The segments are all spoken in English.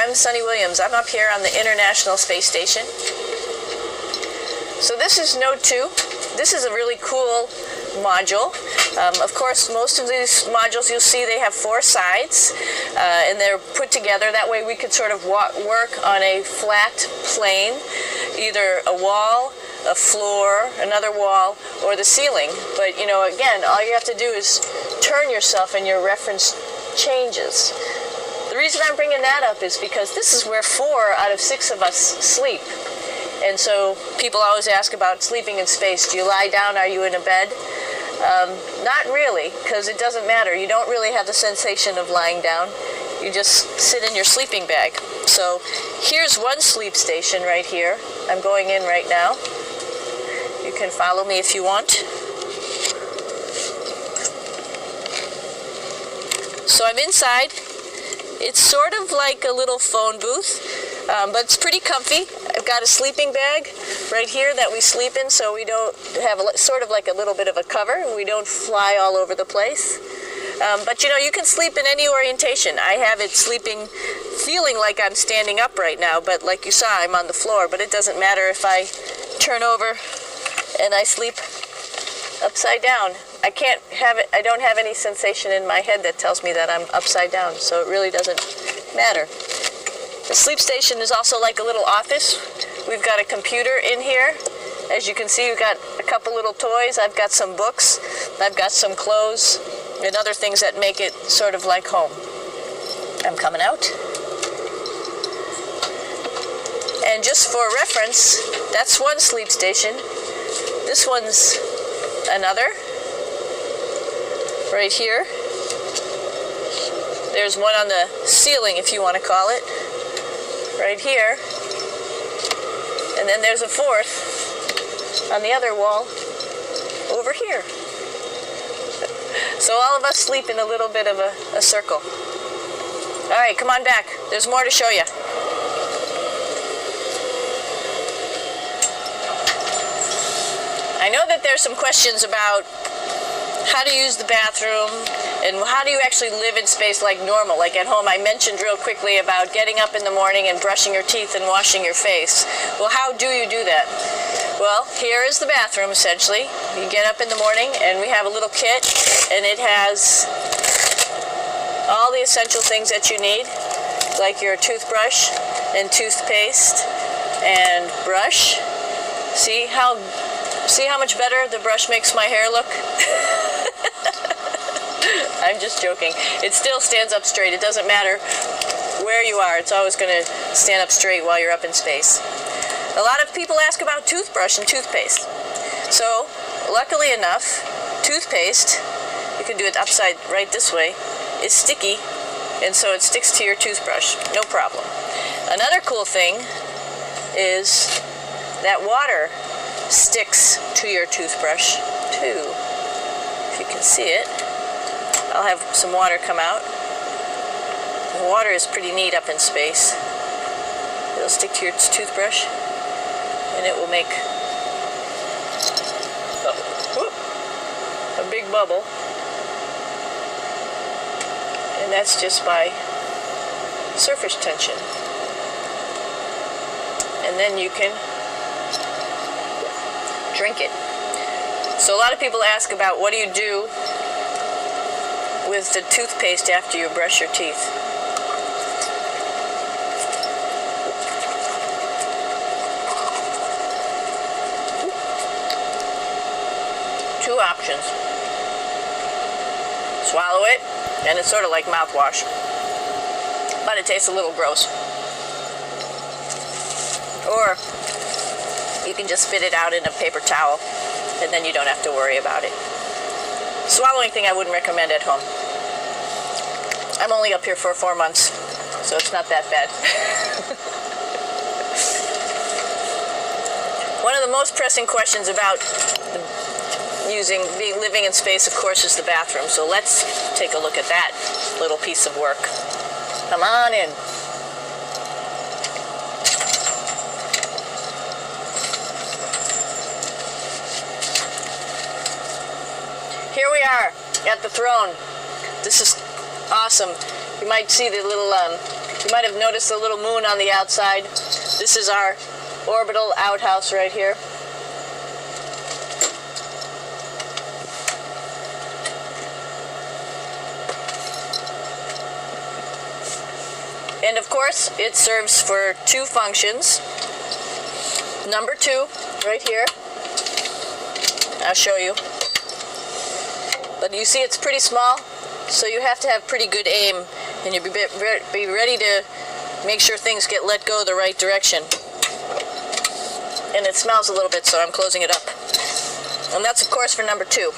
I'm Sunny Williams. I'm up here on the International Space Station. So this is Node 2. This is a really cool module. Of course, most of these modules you'll see they have 4 sides, and they're put together. That way we could sort of work on a flat plane, either a wall, a floor, another wall, or the ceiling. But, you know, again, all you have to do is turn yourself and your reference changes. The reason I'm bringing that up is because this is where 4 out of 6 of us sleep. And so people always ask about sleeping in space. Do you lie down? Are you in a bed? Not really, because it doesn't matter. You don't really have the sensation of lying down. You just sit in your sleeping bag. So here's one sleep station right here. I'm going in right now. You can follow me if you want. So I'm inside. It's sort of like a little phone booth, but it's pretty comfy. I've got a sleeping bag right here that we sleep in, so we don't have sort of like a little bit of a cover. We don't fly all over the place. But you know, you can sleep in any orientation. I have it feeling like I'm standing up right now, but like you saw, I'm on the floor. But it doesn't matter if I turn over and I sleep upside down. I don't have any sensation in my head that tells me that I'm upside down, so it really doesn't matter. The sleep station is also like a little office. We've got a computer in here. As you can see, we've got a couple little toys. I've got some books. I've got some clothes and other things that make it sort of like home. I'm coming out. And just for reference, that's one sleep station. This one's another. Right here. There's one on the ceiling, if you want to call it. Right here. And then there's a 4th on the other wall over here. So all of us sleep in a little bit of a circle. All right, come on back. There's more to show you. I know that there's some questions about how to use the bathroom and how do you actually live in space like normal, like at home. I mentioned real quickly about getting up in the morning and brushing your teeth and washing your face. Well, how do you do that? Well, here is the bathroom, essentially. You get up in the morning and we have a little kit, and it has all the essential things that you need, like your toothbrush and toothpaste and brush. See how much better the brush makes my hair look? I'm just joking. It still stands up straight. It doesn't matter where you are. It's always going to stand up straight while you're up in space. A lot of people ask about toothbrush and toothpaste. So, luckily enough, toothpaste, you can do it upside right this way, is sticky, and so it sticks to your toothbrush. No problem. Another cool thing is that water sticks to your toothbrush too. If you can see it, I'll have some water come out. The water is pretty neat up in space. It'll stick to your toothbrush and it will make a big bubble, and that's just by surface tension. And then you can drink it. So a lot of people ask about what do you do with the toothpaste after you brush your teeth. Two options. Swallow it, and it's sort of like mouthwash, but it tastes a little gross. Or you can just spit it out in a paper towel, and then you don't have to worry about it. Swallowing thing I wouldn't recommend at home. I'm only up here for 4 months, so it's not that bad. One of the most pressing questions about living in space, of course, is the bathroom. So let's take a look at that little piece of work. Come on in. Here we are at the throne. This is awesome. You might see the little, you might have noticed the little moon on the outside. This is our orbital outhouse right here. And of course, it serves for two functions. Number 2, right here. I'll show you. But you see it's pretty small, so you have to have pretty good aim, and you'll be ready to make sure things get let go the right direction. And it smells a little bit, so I'm closing it up. And that's, of course, for number 2.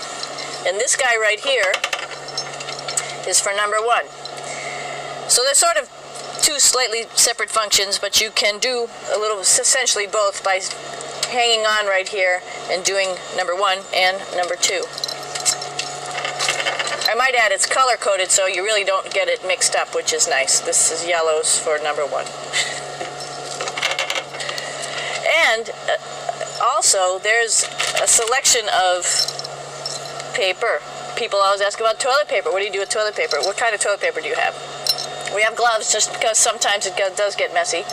And this guy right here is for number 1. So they're sort of two slightly separate functions, but you can do a little, essentially both, by hanging on right here and doing number 1 and number 2. I might add it's color coded so you really don't get it mixed up, which is nice. This is yellows for number 1. And also there's a selection of paper. People always ask about toilet paper. What do you do with toilet paper? What kind of toilet paper do you have? We have gloves just because sometimes it does get messy.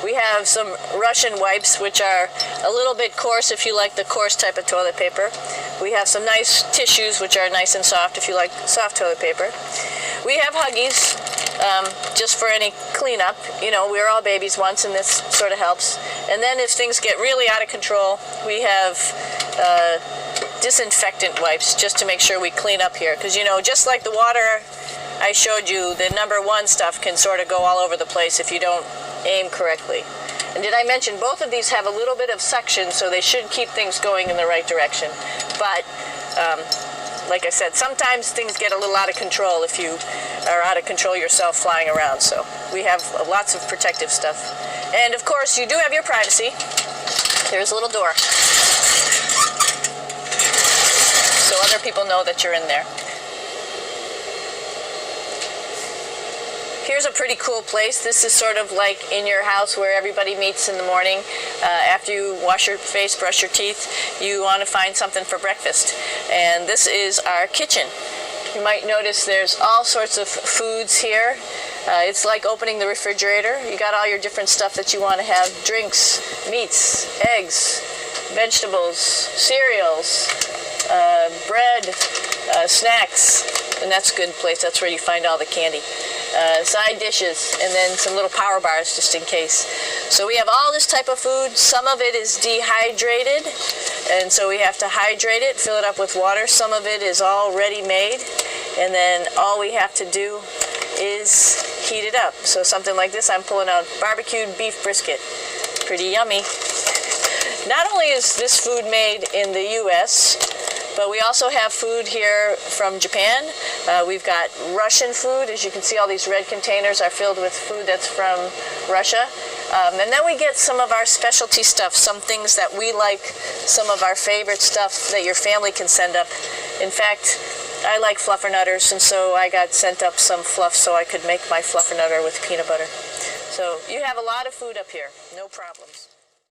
We have some Russian wipes, which are a little bit coarse if you like the coarse type of toilet paper. We have some nice tissues, which are nice and soft if you like soft toilet paper. We have Huggies, just for any cleanup. You know, we were all babies once, and this sort of helps. And then if things get really out of control, we have disinfectant wipes, just to make sure we clean up here. Because, you know, just like the water I showed you, the number 1 stuff can sort of go all over the place if you don't aim correctly. And did I mention both of these have a little bit of suction, so they should keep things going in the right direction. But like I said, sometimes things get a little out of control if you are out of control yourself flying around. So we have lots of protective stuff. And of course, you do have your privacy. There's a little door, so other people know that you're in there. Here's a pretty cool place. This is sort of like in your house where everybody meets in the morning. After you wash your face, brush your teeth, you want to find something for breakfast. And this is our kitchen. You might notice there's all sorts of foods here. It's like opening the refrigerator. You got all your different stuff that you want to have. Drinks, meats, eggs, vegetables, cereals, bread, snacks. And that's a good place. That's where you find all the candy. Side dishes, and then some little power bars just in case. So we have all this type of food. Some of it is dehydrated, and so we have to hydrate it, fill it up with water. Some of it is all ready made, and then all we have to do is heat it up. So something like this, I'm pulling out barbecued beef brisket. Pretty yummy. Not only is this food made in the U.S., but we also have food here from Japan. We've got Russian food. As you can see, all these red containers are filled with food that's from Russia. And then we get some of our specialty stuff, some things that we like, some of our favorite stuff that your family can send up. In fact, I like fluffernutters, and so I got sent up some fluff so I could make my fluffernutter with peanut butter. So you have a lot of food up here, no problems.